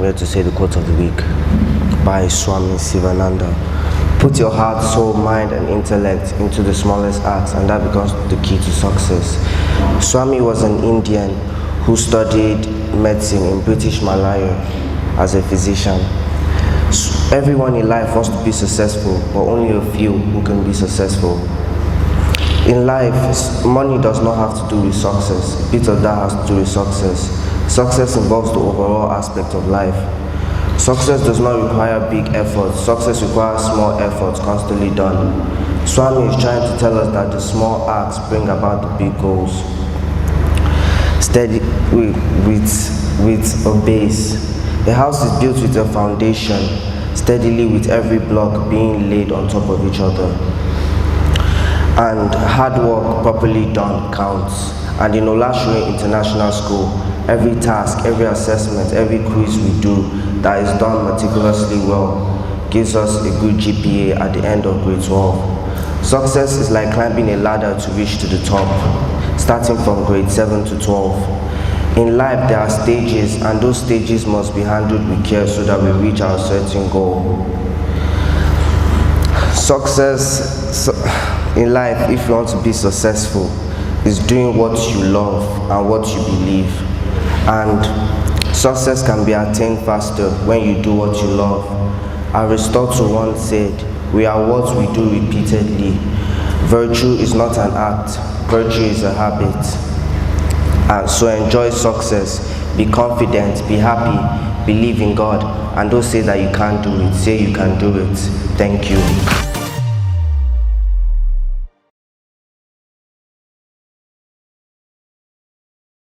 here to say the quote of the week by Swami Sivananda. Put your heart, soul, mind, and intellect into the smallest acts, and that becomes the key to success. Swami was an Indian who studied medicine in British Malaya as a physician. Everyone in life wants to be successful, but only a few who can be successful. In life, money does not have to do with success. A bit of that has to do with success. Success involves the overall aspect of life. Success does not require big efforts. Success requires small efforts constantly done. Swami is trying to tell us that the small acts bring about the big goals. Steady with a base. A house is built with a foundation, steadily with every block being laid on top of each other. And hard work properly done counts. And in Olashure International School, every task, every assessment, every quiz we do that is done meticulously well gives us a good GPA at the end of grade 12. Success is like climbing a ladder to reach to the top, starting from grade 7 to 12. In life, there are stages, and those stages must be handled with care so that we reach our certain goal. Success in life, if you want to be successful, is doing what you love and what you believe. And success can be attained faster when you do what you love. Aristotle once said, "We are what we do repeatedly. Virtue is not an act, virtue is a habit." And so enjoy success, be confident, be happy, believe in God, and don't say that you can't do it. Say you can do it. Thank you.